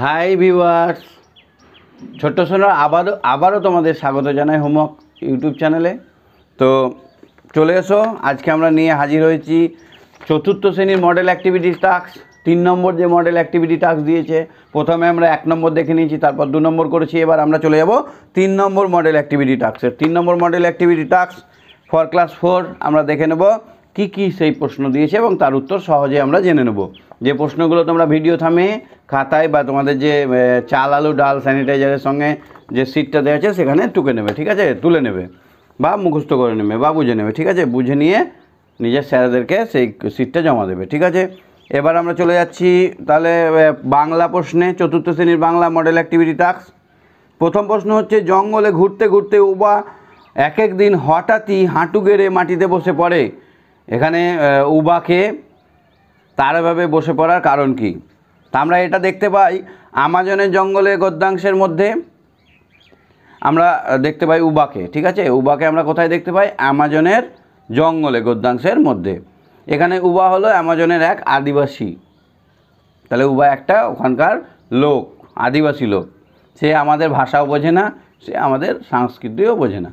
Hi viewers, ছোট্ট সোনার আবারও তোমাদের স্বাগত জানাই হোমওয়ার্ক ইউটিউব চ্যানেলে। তো চলে এসো, আজকে আমরা নিয়ে হাজির হয়েছি চতুর্থ শ্রেণীর মডেল অ্যাক্টিভিটি টাস্ক। 3 নম্বর যে মডেল অ্যাক্টিভিটি টাস্ক দিয়েছে, প্রথমে আমরা 1 নম্বর দেখে নিয়েছি, তারপর 2 নম্বর করেছি। এবার আমরা চলে যাব 3 নম্বর মডেল অ্যাক্টিভিটি টাস্কের। 3 নম্বর model activity task for class 4 আমরা দেখে নেব কি কি সেই প্রশ্ন দিয়েছে এবং তার উত্তর সহজে আমরা জেনে নেব। যে প্রশ্নগুলো তোমরা ভিডিও থামে খাতায় বা তোমাদের যে চাল আলু ডাল স্যানিটাইজারের সঙ্গে যে সিটটা দেওয়া আছে সেখানে টুকে নেবে, ঠিক আছে, তুলে নেবে বা মুখস্থ করে নেবে বা বুঝে নেবে, ঠিক আছে। বুঝে নিয়ে নিজের স্যারেদেরকে সেই সিটটা জমা দেবে, ঠিক আছে। এবার আমরা চলে যাচ্ছি তাহলে বাংলা প্রশ্নে, চতুর্থ শ্রেণীর বাংলা মডেল অ্যাক্টিভিটি টাস্ক। প্রথম প্রশ্ন হচ্ছে, জঙ্গলে ঘুরতে ঘুরতে উবা এক দিন হঠাৎই হাঁটু গেড়ে মাটিতে বসে পড়ে। এখানে উবাকে তার এভাবে বসে পড়ার কারণ কি? তা আমরা এটা দেখতে পাই আমাজনের জঙ্গলে গদ্যাংশের মধ্যে আমরা দেখতে পাই উবাকে, ঠিক আছে। উবাকে আমরা কোথায় দেখতে পাই? আমাজনের জঙ্গলে গদ্যাংশের মধ্যে। এখানে উবা হলো আমাজনের এক আদিবাসী, তাহলে উবা একটা ওখানকার লোক, আদিবাসী লোক। সে আমাদের ভাষাও বোঝে না, সে আমাদের সংস্কৃতিও বোঝে না।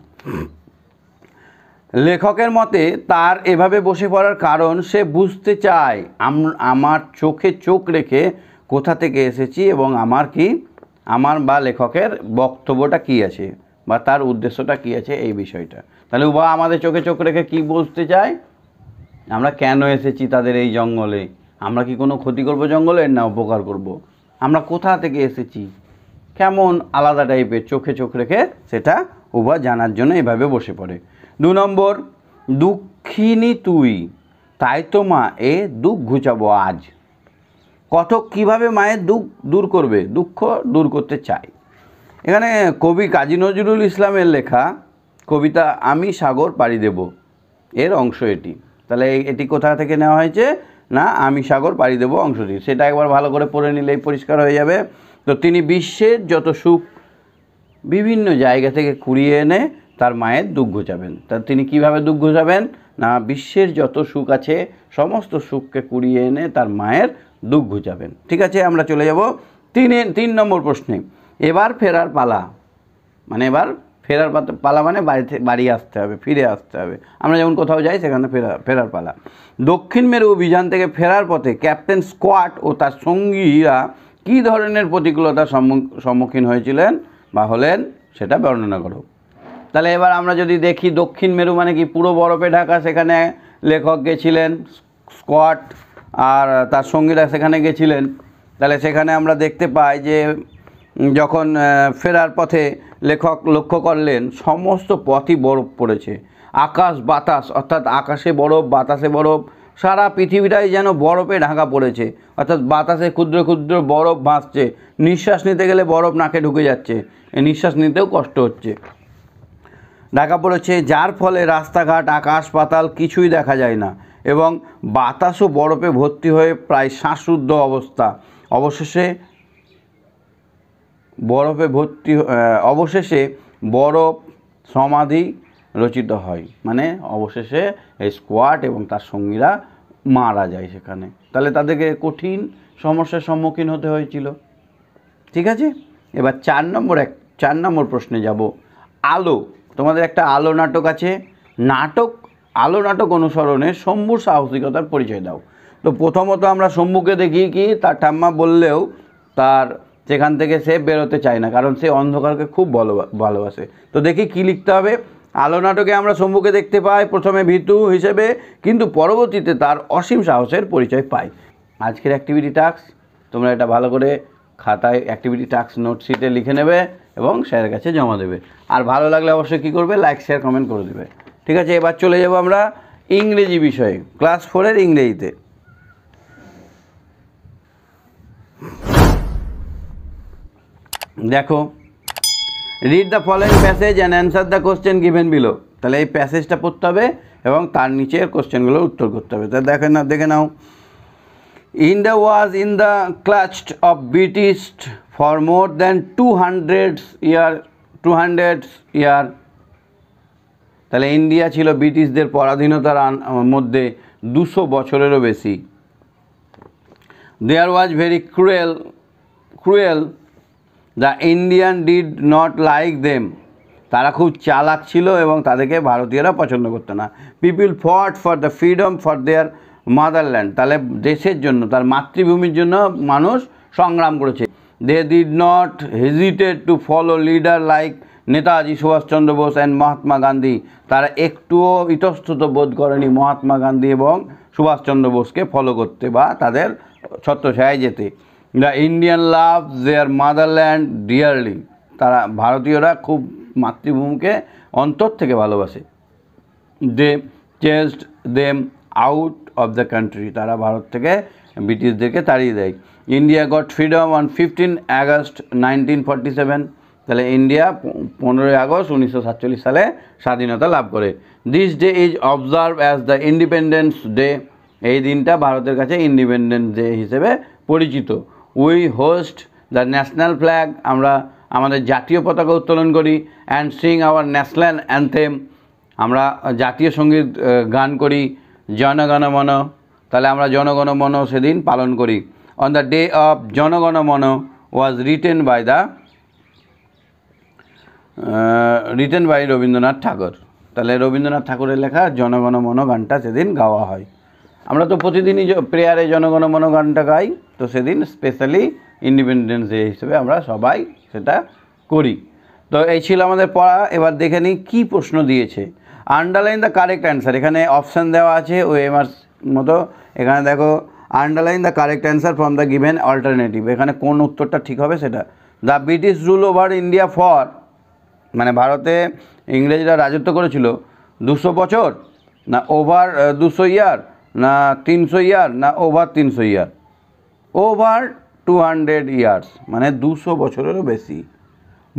লেখকের মতে তার এভাবে বসে পড়ার কারণ সে বুঝতে চায় আমার চোখে চোখ রেখে কোথা থেকে এসেছি এবং আমার বা লেখকের বক্তব্যটা কী আছে বা তার উদ্দেশ্যটা কী আছে এই বিষয়টা। তাহলে উবা আমাদের চোখে চোখ রেখে কী বুঝতে চায়? আমরা কেন এসেছি তাদের এই জঙ্গলে, আমরা কি কোনো ক্ষতি করব জঙ্গলের, না উপকার করব, আমরা কোথা থেকে এসেছি, কেমন আলাদা টাইপের, চোখে চোখ রেখে সেটা উবা জানার জন্য এভাবে বসে পড়ে। 2 নম্বর, দুঃখিনী তুই, তাই তো মা এ দুঃখ ঘুচাবো আজ। কতক কীভাবে মায়ের দুঃখ দূর করবে, দুঃখ দূর করতে চায়। এখানে কবি কাজী নজরুল ইসলামের লেখা কবিতা আমি সাগর পাড়ি দেব এর অংশ এটি। তাহলে এটি কোথা থেকে নেওয়া হয়েছে? না, আমি সাগর পাড়ি দেব অংশটি। সেটা একবার ভালো করে পড়ে নিলেই পরিষ্কার হয়ে যাবে। তো তিনি বিশ্বের যত সুখ বিভিন্ন জায়গা থেকে কুড়িয়ে এনে তার মায়ের দুঃখ ঘুচাবেন। তা তিনি কিভাবে দুঃখ ঘুচাবেন? না, বিশ্বের যত সুখ আছে সমস্ত সুখকে কুড়িয়ে এনে তার মায়ের দুঃখ ঘুচাবেন, ঠিক আছে। আমরা চলে যাব 3 নম্বর প্রশ্নে। এবার ফেরার পালা, মানে এবার ফেরার পালা মানে বাড়ি আসতে হবে, ফিরে আসতে হবে। আমরা যেমন কোথাও যাই সেখানে ফেরার পালা। দক্ষিণ মেরু অভিযান থেকে ফেরার পথে ক্যাপ্টেন স্কোয়াট ও তার সঙ্গীরা কী ধরনের প্রতিকূলতার সম্মুখীন হয়েছিলেন বা হলেন সেটা বর্ণনা করো। তাহলে এবার আমরা যদি দেখি দক্ষিণ মেরু মানে কি? পুরো বরফে ঢাকা, সেখানে লেখক গেছিলেন, স্কোয়াট আর তার সঙ্গীরা সেখানে গেছিলেন। তাহলে সেখানে আমরা দেখতে পাই যে যখন ফেরার পথে লেখক লক্ষ্য করলেন সমস্ত পথই বরফ পড়েছে, আকাশ বাতাস, অর্থাৎ আকাশে বরফ বাতাসে বরফ, সারা পৃথিবীটাই যেন বরফে ঢাকা পড়েছে, অর্থাৎ বাতাসে ক্ষুদ্র ক্ষুদ্র বরফ ভাসছে, নিঃশ্বাস নিতে গেলে বরফ নাকে ঢুকে যাচ্ছে, নিঃশ্বাস নিতেও কষ্ট হচ্ছে, ঢাকা পড়েছে, যার ফলে রাস্তাঘাট আকাশ পাতাল কিছুই দেখা যায় না এবং বাতাসও বরফে ভর্তি হয়ে প্রায় শ্বাসরুদ্ধ অবস্থা। অবশেষে বরফ সমাধি রচিত হয়, মানে অবশেষে এই স্কোয়াট এবং তার সঙ্গীরা মারা যায় সেখানে। তাহলে তাদেরকে কঠিন সমস্যার সম্মুখীন হতে হয়েছিল, ঠিক আছে। এবার 4 নম্বর প্রশ্নে যাব। আলো, তোমাদের একটা আলো নাটক আছে, আলো নাটক অনুসরণে শম্ভুর সাহসিকতার পরিচয় দাও। তো প্রথমত আমরা শম্ভুকে দেখি কি তার ঠাম্মা বললেও তার সেখান থেকে সে বেরোতে চায় না, কারণ সে অন্ধকারকে খুব ভালোবাসে। তো দেখি কি লিখতে হবে। আলো নাটকে আমরা শম্ভুকে দেখতে পাই প্রথমে ভীতু হিসেবে, কিন্তু পরবর্তীতে তার অসীম সাহসের পরিচয় পাই। আজকের অ্যাক্টিভিটি টাস্ক তোমরা এটা ভালো করে খাতায় অ্যাক্টিভিটি টাস্ক নোটশিটে লিখে নেবে এবং স্যারের কাছে জমা দেবে। আর ভালো লাগলে অবশ্যই কী করবে? লাইক শেয়ার কমেন্ট করে দেবে, ঠিক আছে। এবার চলে যাব আমরা ইংরেজি বিষয়ে, ক্লাস 4 ইংরেজিতে। দেখো, read the following passage and answer the question given below. তাহলে এই প্যাসেজটা পড়তে হবে এবং তার নিচের কোশ্চেনগুলোর উত্তর করতে হবে। তা দেখে নাও। India was in the clutch of British for more than 200 years. তাহলে ইন্ডিয়া ছিল ব্রিটিশদের পরাধীনতার মধ্যে 200 বছরেরও বেশি। There was very cruel cruel. The Indian did not like them. তারা খুব চালাক ছিল এবং তাদেরকে ভারতীয়রা পছন্দ করতো না। People fought for the freedom for their motherland, তাহলে দেশের জন্য, তার মাতৃভূমির জন্য মানুষ সংগ্রাম করেছে। They did not hesitate to follow leader like Netaji Subhash Chandra Bose and Mahatma Gandhi, তারা একটুও ইতস্তত বোধ করেনি মহাত্মা গান্ধী এবং সুভাষচন্দ্র বোসকে ফলো করতে বা তাদের ছত্রছায়ায় যেতে। The Indian love their motherland dearly, তারা ভারতীয়রা খুব মাতৃভূমিকে অন্তর থেকে ভালোবাসে। They chased them out of the country, তারা ভারত থেকে ব্রিটিশদেরকে তাড়িয়ে দেয়। India got freedom on 15 August 1947, তাহলে ইন্ডিয়া 15 আগস্ট 1947 সালে স্বাধীনতা লাভ করে। This day is observe as the independence day, এই দিনটা ভারতের কাছে ইন্ডিপেন্ডেন্স ডে হিসেবে পরিচিত। We host the national flag, আমরা আমাদের জাতীয় পতাকা উত্তোলন করি। And sing hour national anthem, আমরা জাতীয় সঙ্গীত গান করি। জনগণ মন, তাহলে আমরা জনগণ মন সেদিন পালন করি। অন দ্য ডে অফ জনগণ মন ওয়াজ রিটেন বাই রবীন্দ্রনাথ ঠাকুর, তাহলে রবীন্দ্রনাথ ঠাকুরের লেখা জনগণ মন গানটা সেদিন গাওয়া হয়। আমরা তো প্রতিদিনই প্রেয়ারে জনগণ মন গানটা গাই, তো সেদিন স্পেশালি ইন্ডিপেন্ডেন্স ডে হিসেবে আমরা সবাই সেটা করি। তো এই ছিল আমাদের পড়া। এবার দেখে নিই কী প্রশ্ন দিয়েছে। আন্ডারলাইন দ্য কারেক্ট অ্যান্সার, এখানে অপশান দেওয়া আছে ওএমআর মতো। এখানে দেখো underline the correct answer from the given alternative, এখানে কোন উত্তরটা ঠিক হবে সেটা। The British rule over India for, মানে ভারতে ইংরেজরা রাজত্ব করেছিল 200 বছর, না ওভার 200 ইয়ার, না 300 ইয়ার, না ওভার 300 ইয়ার। ওভার 200 ইয়ার্স, মানে 200 বছরেরও বেশি।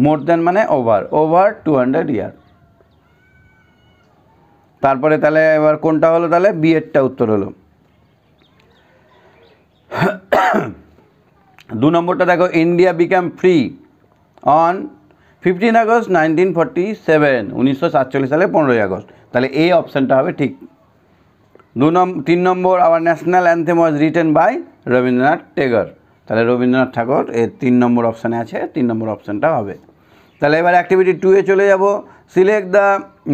মোর দেন মানে ওভার 200 ইয়ার। তারপরে তাহলে এবার কোনটা হলো, তাহলে বিএডটা উত্তর হলো। 2 নম্বরটা দেখো, India become free on 15 August 1947, 1947 সালে 15 আগস্ট, তাহলে এই অপশানটা হবে ঠিক। 3 নম্বর, our national anthem was written by Rabindranath Tagore, তাহলে রবীন্দ্রনাথ ঠাকুর এর 3 নম্বর অপশানে আছে, 3 নম্বর অপশানটা হবে। তাহলে এবার অ্যাক্টিভিটি 2 এ চলে যাব। Select the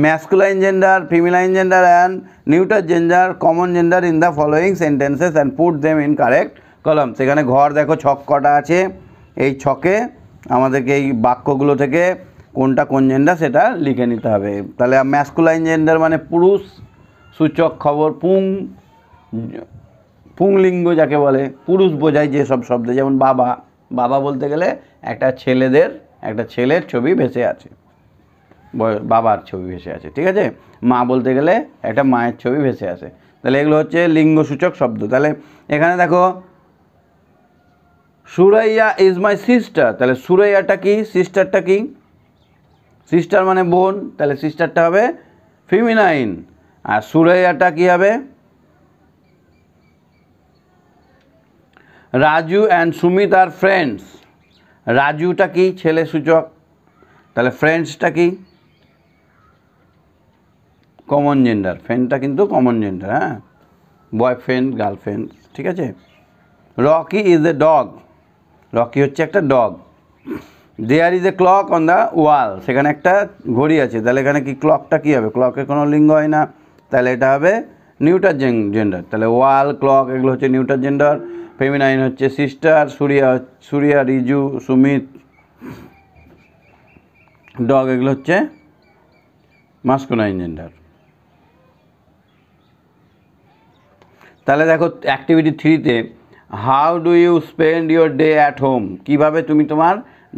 masculine gender, feminine gender and neuter gender, common gender in the following sentences and put them in correct column. সেখানে ঘর দেখো ছক কটা আছে, এই ছকে আমাদেরকে এই বাক্যগুলো থেকে কোনটা কোন জেন্ডার সেটা লিখে নিতে হবে। তাহলে ম্যাসকুলাইন জেন্ডার মানে পুরুষ সূচক খবর, পুংলিঙ্গ যাকে বলে, পুরুষ বোঝায় যেসব শব্দ, যেমন বাবা, বাবা বলতে গেলে একটা ছেলের ছবি ভেসে আছে, বাবার ছবি ভেসে আছে, ঠিক আছে। মা বলতে গেলে একটা মায়ের ছবি ভেসে আছে, তাহলে এগুলো হচ্ছে লিঙ্গসূচক শব্দ। তাহলে এখানে দেখো সুরাইয়া ইজ মাই সিস্টার, তাহলে সুরাইয়াটা কি, সিস্টারটা কি, সিস্টার মানে বোন, তাহলে সিস্টারটা হবে ফিমিনাইন। আর সুরাইয়াটা কি হবে, রাজু অ্যান্ড সুমিত আর ফ্রেন্ডস, রাজুটা কি ছেলে সূচক, তাহলে ফ্রেন্ডসটা কি কমন জেন্ডার, ফ্রেন্ডটা কিন্তু কমন জেন্ডার, হ্যাঁ, বয়ফ্রেন্ড গার্লফ্রেন্ড, ঠিক আছে। Rocky is a dog, Rocky হচ্ছে একটা dog. There is a clock on the wall, সেখানে একটা ঘড়ি আছে, তাহলে এখানে কি ক্লকটা কী হবে, ক্লকের কোনো লিঙ্গ হয় না, তাহলে এটা হবে নিউটার জেন্ডার। তাহলে ওয়াল, ক্লক এগুলো হচ্ছে নিউটার জেন্ডার। ফেমিনাইন হচ্ছে সিস্টার, সুরিয়া, রিজু, সুমিত, ডগ এগুলো হচ্ছে মাস্কুলাইন জেন্ডার। তাহলে দেখো অ্যাক্টিভিটি 3-তে, how do you spend your day at home, কীভাবে তুমি তোমার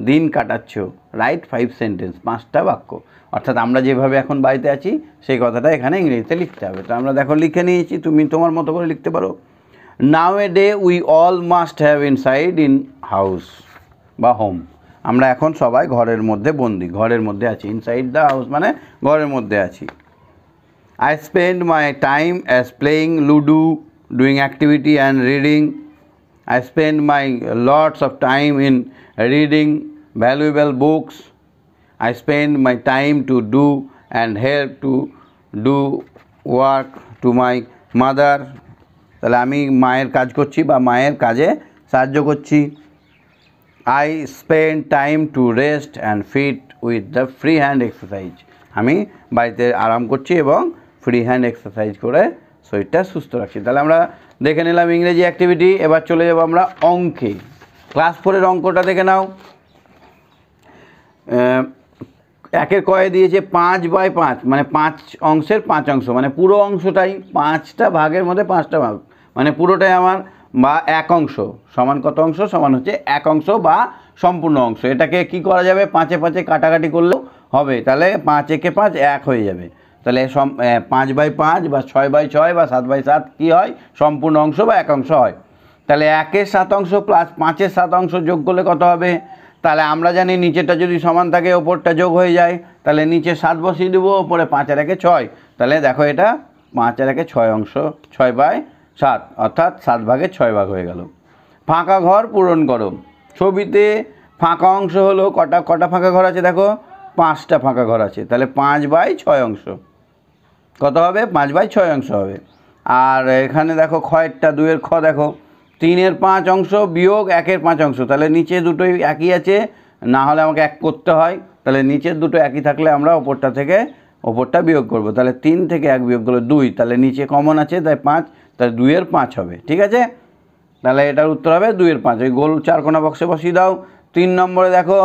দিন কাটাচ্ছ, রাইট 5 সেন্টেন্স, 5টা বাক্য। অর্থাৎ আমরা যেভাবে এখন বাড়িতে আছি সেই কথাটা এখানে ইংরেজিতে লিখতে হবে। তো আমরা দেখো লিখে নিয়েছি, তুমি তোমার মতো করে লিখতে পারো। Now a day we all must have inside in house বা হোম, আমরা এখন সবাই ঘরের মধ্যে বন্দি, ঘরের মধ্যে আছি, ইনসাইড দ্য হাউস মানে ঘরের মধ্যে আছি। I spend my time as playing ludo, doing activity and reading. I spend my lots of time in reading valuable books. I spend my time to do and help to do work to my mother. তাহলে আমি মায়ের কাজ করছি বা মায়ের কাজে সাহায্য করছি। I spend time to rest and fit with the free hand exercise. আমি বাড়িতে আরাম করছি এবং ফ্রি হ্যান্ড এক্সারসাইজ করে শরীরটা সুস্থ রাখছি। তাহলে আমরা দেখে নিলাম ইংরেজি অ্যাক্টিভিটি। এবার চলে যাব আমরা অঙ্কে। ক্লাস 4-এর অঙ্কটা দেখে নাও। একের কয়ে দিয়েছে 5/5, মানে 5 অংশের 5 অংশ, মানে পুরো অংশটাই 5টা ভাগের মধ্যে 5টা ভাগ, মানে পুরোটাই আমার, বা 1 অংশ সমান কত অংশ, সমান হচ্ছে 1 অংশ বা সম্পূর্ণ অংশ। এটাকে কি করা যাবে, 5-এ 5-এ কাটাকাটি করলেও হবে। তাহলে 5 একে 5 1 হয়ে যাবে। তাহলে 5/5 বা 6/6 বা 7/7 কী হয়, সম্পূর্ণ অংশ বা 1 অংশ হয়। তাহলে 1-এর 7 অংশ প্লাস 5-এর 7 অংশ যোগ করলে কত হবে? তাহলে আমরা জানি নিচেরটা যদি সমান থাকে ওপরটা যোগ হয়ে যায়, তাহলে নিচে 7 বসিয়ে দেবো, ওপরে 5-এর 6। তাহলে দেখো এটা 5-এর 6 অংশ, 6/7, অর্থাৎ 7 ভাগের 6 ভাগ হয়ে গেল। ফাঁকা ঘর পূরণ করো। ছবিতে ফাঁকা অংশ হলো কটা ফাঁকা ঘর আছে, দেখো 5টা ফাঁকা ঘর আছে। তাহলে 5/6 অংশ কত হবে, 5/6 অংশ হবে। আর এখানে দেখো ক্ষয়েরটা 2-এর খ দেখো 3-এর 5 অংশ বিয়োগ 1-এর 5 অংশ। তাহলে নিচে দুটোই একই আছে, না হলে আমাকে 1 করতে হয়। তাহলে নিচের দুটো একই থাকলে আমরা ওপরটা থেকে ওপরটা বিয়োগ করব। তাহলে 3 থেকে 1 বিয়োগ করলে 2, তাহলে নিচে কমন আছে তাই 5, তাহলে 2-এর 5 হবে। ঠিক আছে, তাহলে এটার উত্তর হবে 2-এর 5। ওই গোল 4 কোণা বক্সে বসিয়ে দাও। 3 নম্বরে দেখো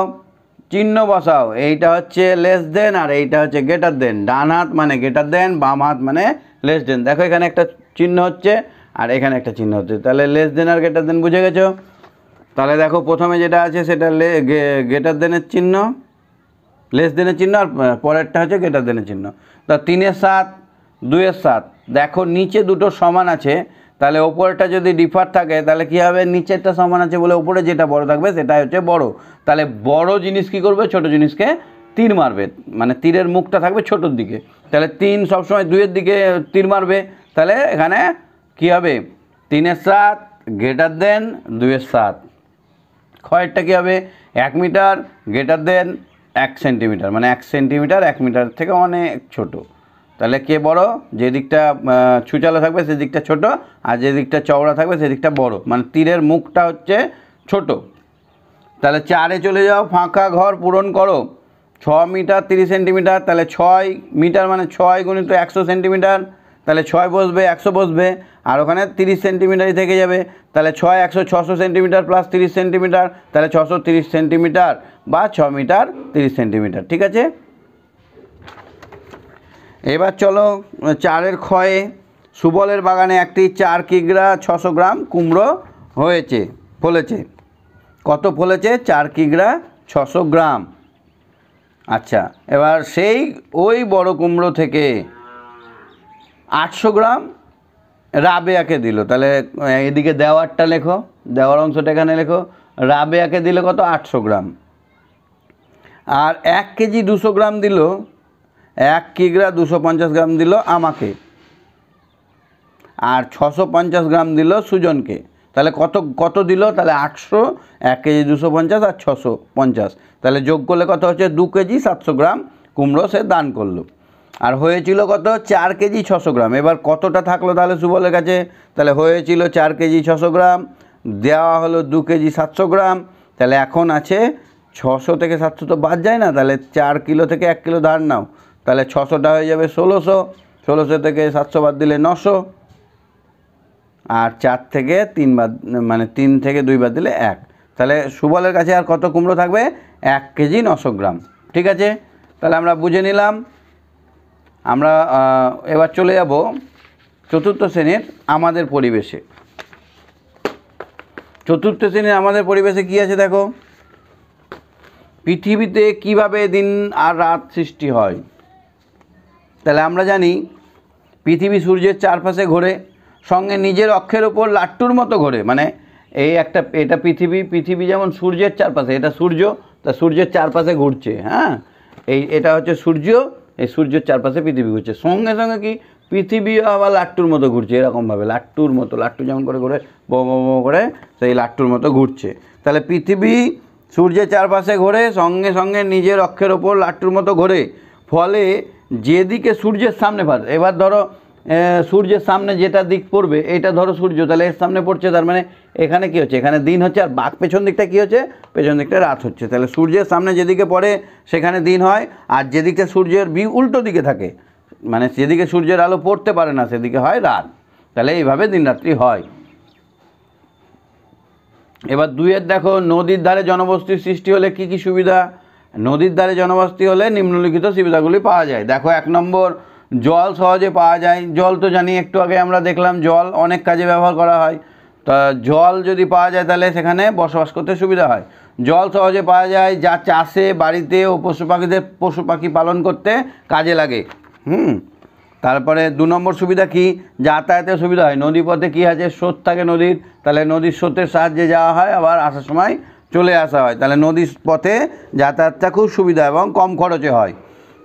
চিহ্ন বসাও। এইটা হচ্ছে লেস দেন আর এইটা হচ্ছে গ্রেটার দেন। ডান হাত মানে গ্রেটার দেন, বাম হাত মানে লেস দেন। দেখো এখানে একটা চিহ্ন হচ্ছে আর এখানে একটা চিহ্ন হচ্ছে, তাহলে লেস দেন আর গ্রেটার দেন বুঝে গেছো। তাহলে দেখো প্রথমে যেটা আছে সেটা গ্রেটার দেনের চিহ্ন, লেস দেনের চিহ্ন, আর পরেরটা হচ্ছে গ্রেটার দেনের চিহ্ন। তা 3-এর 7, 2-এর 7, দেখো নিচে দুটো সমান আছে, তাহলে ওপরটা যদি ডিফার থাকে তাহলে কী হবে, নিচেরটা সমান আছে বলে ওপরে যেটা বড় থাকবে সেটাই হচ্ছে বড়। তাহলে বড় জিনিস কী করবে, ছোট জিনিসকে তীর মারবে, মানে তীরের মুখটা থাকবে ছোটোর দিকে। তাহলে 3 সবসময় 2-এর দিকে তীর মারবে। তাহলে এখানে কী হবে, 3-এর 7 গ্রেটার দেন 2-এর 7। ক্ষয়েরটা কী হবে, 1 মিটার গ্রেটার দেন 1 সেন্টিমিটার, মানে 1 সেন্টিমিটার 1 মিটার থেকে অনেক ছোট। তাহলে কে বড়, যে দিকটা ছুচালো থাকবে সেদিকটা ছোট, আর যে দিকটা চওড়া থাকবে সেদিকটা বড়, মানে তীরের মুখটা হচ্ছে ছোট। তাহলে 4-এ চলে যাও। ফাঁকা ঘর পূরণ করো। 6 মিটার 30 সেন্টিমিটার, তাহলে 6 মিটার মানে 6 গুণিত 100 সেন্টিমিটার, তাহলে 6 বসবে 100 বসবে, আর ওখানে 30 সেন্টিমিটারই থেকে যাবে। তাহলে 6 100 600 সেন্টিমিটার প্লাস 30 সেন্টিমিটার, তাহলে 630 সেন্টিমিটার বা 6 মিটার 30 সেন্টিমিটার। ঠিক আছে, এবার চলো 4-এর ক্ষয়ে। সুবলের বাগানে একটি 4 কিগ্রা 600 গ্রাম কুমড়ো হয়েছে, ফলেছে। কত ফলেছে, 4 কিগ্রা 600 গ্রাম। আচ্ছা, এবার সেই ওই বড় কুমড়ো থেকে 800 গ্রাম রাবেয়াকে দিল। তাহলে এদিকে দেওয়ারটা লেখো, দেওয়ার অংশটা এখানে লেখো। রাবেয়াকে দিল কত, 800 গ্রাম। আর 1 কেজি 200 গ্রাম দিল, 1 কিগ্রা 250 গ্রাম দিল আমাকে, আর 650 গ্রাম দিল সুজনকে। তাহলে কত দিল, তাহলে 800, 1 কেজি 250 আর 650, তাহলে যোগ করলে কত হচ্ছে 2 কেজি 700 গ্রাম কুমড়ো সে দান করলো। আর হয়েছিল কত, 4 কেজি 600 গ্রাম। এবার কতটা থাকলো তাহলে সুবলের কাছে, তাহলে হয়েছিল 4 কেজি 600 গ্রাম, দেওয়া হলো 2 কেজি 700 গ্রাম। তাহলে এখন আছে 600 থেকে 700 তো বাদ যায় না, তাহলে 4 কিলো থেকে 1 কিলো ধার নাও, তাহলে 600টা হয়ে যাবে 1600, 1600 থেকে 700 বাদ দিলে 900, আর 4 থেকে 3 বাদ, মানে 3 থেকে 2 বাদ দিলে 1। তাহলে সুবলের কাছে আর কত কুমড়ো থাকবে, 1 কেজি 900 গ্রাম। ঠিক আছে, তাহলে আমরা বুঝে নিলাম। আমরা এবার চলে যাব 4র্থ শ্রেণীর আমাদের পরিবেশে। 4র্থ শ্রেণীর আমাদের পরিবেশে কী আছে দেখো, পৃথিবীতে কিভাবে দিন আর রাত সৃষ্টি হয়। তাহলে আমরা জানি পৃথিবী সূর্যের চারপাশে ঘোরে, সঙ্গে নিজের অক্ষের ওপর লাট্টুর মতো ঘোরে। মানে এটা পৃথিবী যেমন সূর্যের চারপাশে, এটা সূর্য, তা সূর্যের চারপাশে ঘুরছে। হ্যাঁ, এটা হচ্ছে সূর্য, এই সূর্যের চারপাশে পৃথিবী ঘুরছে। সঙ্গে সঙ্গে কি পৃথিবীও আবার লাট্টুর মতো ঘুরছে, এরকমভাবে লাট্টুর মতো, লাট্টু যেমন করে ঘুরে বম করে সেই লাট্টুর মতো ঘুরছে। তাহলে পৃথিবী সূর্যের চারপাশে ঘোরে, সঙ্গে সঙ্গে নিজের অক্ষের ওপর লাট্টুর মতো ঘোরে। ফলে যেদিকে সূর্যের সামনে পারে, এবার ধরো সূর্যের সামনে যেটা দিক পড়বে, এটা ধরো সূর্য, তাহলে এর সামনে পড়ছে, তার মানে এখানে কী হচ্ছে, এখানে দিন হচ্ছে, আর বাক পেছন দিকটা কী হচ্ছে, পেছন দিকটা রাত হচ্ছে। তাহলে সূর্যের সামনে যেদিকে পড়ে সেখানে দিন হয়, আর যেদিকে সূর্যের উল্টো দিকে থাকে, মানে যেদিকে সূর্যের আলো পড়তে পারে না সেদিকে হয় রাত। তাহলে এইভাবে দিন রাত্রি হয়। এবার 2 দেখো, নদীর ধারে জনবসতির সৃষ্টি হলে কি কি সুবিধা? নদীর ধারে জনবসতি হলে নিম্নলিখিত সুবিধাগুলি পাওয়া যায়। দেখো 1 নম্বর, জল সহজে পাওয়া যায়। জল তো জানি, একটু আগে আমরা দেখলাম জল অনেক কাজে ব্যবহার করা হয়। তা জল যদি পাওয়া যায় তাহলে সেখানে বসবাস করতে সুবিধা হয়। জল সহজে পাওয়া যায়, যা চাষে, বাড়িতে ও পশু পাখি পালন করতে কাজে লাগে। তারপরে 2 নম্বর সুবিধা কি? যাতায়াতের সুবিধা হয়। নদীপথে কী আছে, স্রোত থাকে নদীর, তাহলে নদীর স্রোতের সাহায্যে যাওয়া হয়, আবার আসার সময় চলে আসা হয়। তাহলে নদীর পথে যাতায়াতটা খুব সুবিধা এবং কম খরচে হয়।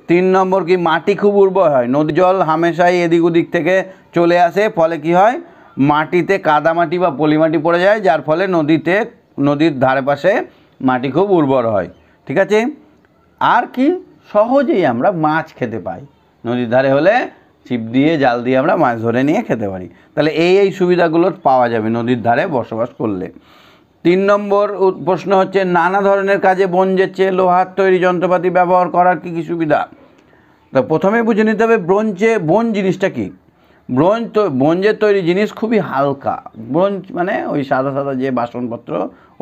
3 নম্বর কি? মাটি খুব উর্বর হয়। নদী জল হামেশাই এদিক ওদিক থেকে চলে আসে, ফলে কি হয়, মাটিতে কাদামাটি বা পলিমাটি পড়ে যায়, যার ফলে নদীর ধারে পাশে মাটি খুব উর্বর হয়। ঠিক আছে? আর কি? সহজেই আমরা মাছ খেতে পাই। নদীর ধারে হলে ছিপ দিয়ে, জাল দিয়ে আমরা মাছ ধরে নিয়ে খেতে পারি। তাহলে এই সুবিধাগুলো পাওয়া যাবে নদীর ধারে বসবাস করলে। 3 নম্বর প্রশ্ন হচ্ছে, নানা ধরনের কাজে ব্রোঞ্জের চেয়ে লোহার তৈরি যন্ত্রপাতি ব্যবহার করার কী কী সুবিধা? তো প্রথমে বুঝে নিতে হবে ব্রোঞ্জ জিনিসটা কি। ব্রোঞ্জের তৈরি জিনিস খুবই হালকা। ব্রোঞ্জ মানে ওই সাদা সাদা যে বাসনপত্র,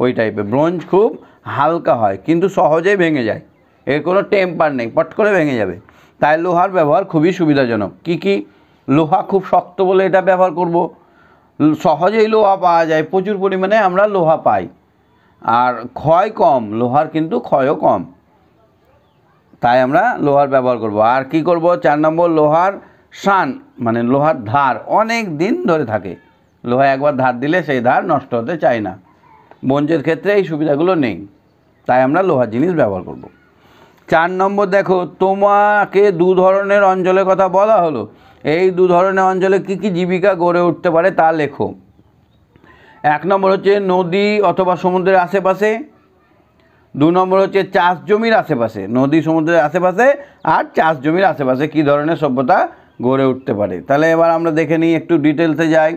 ওই টাইপের। ব্রোঞ্জ খুব হালকা হয়, কিন্তু সহজেই ভেঙে যায়, এর কোনো টেম্পার নেই, পট করে ভেঙে যাবে। তাই লোহার ব্যবহার খুবই সুবিধাজনক। কি? লোহা খুব শক্ত বলে এটা ব্যবহার করব। সহজেই লোহা পাওয়া যায়, প্রচুর পরিমাণে আমরা লোহা পাই, আর ক্ষয় কম, লোহার কিন্তু ক্ষয়ও কম, তাই আমরা লোহার ব্যবহার করব। আর কি করব? 4 নম্বর, লোহার শান মানে লোহার ধার অনেক দিন ধরে থাকে। লোহা একবার ধার দিলে সেই ধার নষ্ট হতে চায় না। ব্রোঞ্জের ক্ষেত্রে এই সুবিধাগুলো নেই, তাই আমরা লোহার জিনিস ব্যবহার করব। 4 নম্বর দেখো, তোমাকে 2 ধরনের অঞ্চলের কথা বলা হলো। এই 2 ধরনের অঞ্চলে কি কি জীবিকা গড়ে উঠতে পারে তা লেখো। 1 নম্বর হচ্ছে নদী অথবা সমুদ্রের আশেপাশে। 2 নম্বর হচ্ছে চাষ জমির আশেপাশে। নদী সমুদ্রের আশেপাশে আর চাষ জমির আশেপাশে কী ধরনের সভ্যতা গড়ে উঠতে পারে। তাহলে এবার আমরা দেখে নিই, একটু ডিটেলসে যাই।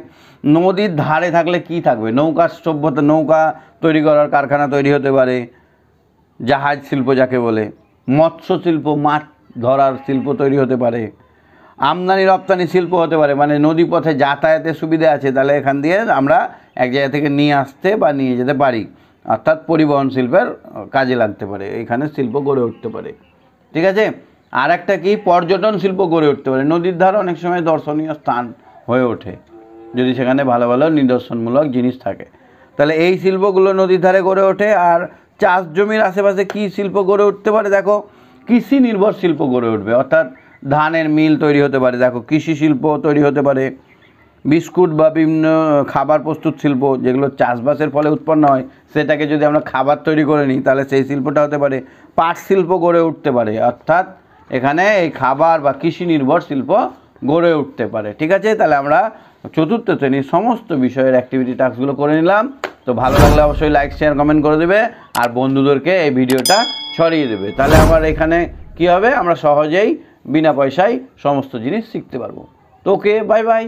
নদীর ধারে থাকলে কি থাকবে? নৌকার সভ্যতা, নৌকা তৈরি করার কারখানা তৈরি হতে পারে, জাহাজ শিল্প যাকে বলে, মৎস্য শিল্প, মাছ ধরার শিল্প তৈরি হতে পারে, আমদানি রপ্তানি শিল্প হতে পারে, মানে নদী পথে যাতায়াতের সুবিধা আছে, তাহলে এখান দিয়ে আমরা এক জায়গা থেকে নিয়ে আসতে বা নিয়ে যেতে পারি, অর্থাৎ পরিবহন শিল্পের কাজে লাগতে পারে, এখানে শিল্প গড়ে উঠতে পারে। ঠিক আছে? আর একটা কি? পর্যটন শিল্প গড়ে উঠতে পারে। নদীর ধার অনেক সময় দর্শনীয় স্থান হয়ে ওঠে যদি সেখানে ভালো ভালো নিদর্শনমূলক জিনিস থাকে। তাহলে এই শিল্পগুলো নদীর ধারে গড়ে ওঠে। আর চাষ জমির আশেপাশে কী শিল্প গড়ে উঠতে পারে? দেখো, কৃষি নির্ভর শিল্প গড়ে উঠবে, অর্থাৎ ধানের মিল তৈরি হতে পারে। দেখো, কৃষি শিল্প তৈরি হতে পারে, বিস্কুট বা বিভিন্ন খাবার প্রস্তুত শিল্প, যেগুলো চাষবাসের ফলে উৎপন্ন হয়, সেটাকে যদি আমরা খাবার তৈরি করে নিই তাহলে সেই শিল্পটা হতে পারে। পাট শিল্প গড়ে উঠতে পারে, অর্থাৎ এখানে এই খাবার বা কৃষি নির্ভর শিল্প গড়ে উঠতে পারে। ঠিক আছে? তাহলে আমরা 4র্থ শ্রেণীর সমস্ত বিষয়ের অ্যাক্টিভিটি টাস্কগুলো করে নিলাম। তো ভালো লাগলে অবশ্যই লাইক, শেয়ার, কমেন্ট করে দেবে, আর বন্ধুদেরকে এই ভিডিওটা ছড়িয়ে দেবে। তাহলে আমার এখানে কি হবে, আমরা সহজেই বিনা পয়সায় সমস্ত জিনিস শিখতে পারবো। তো ওকে, বাই বাই।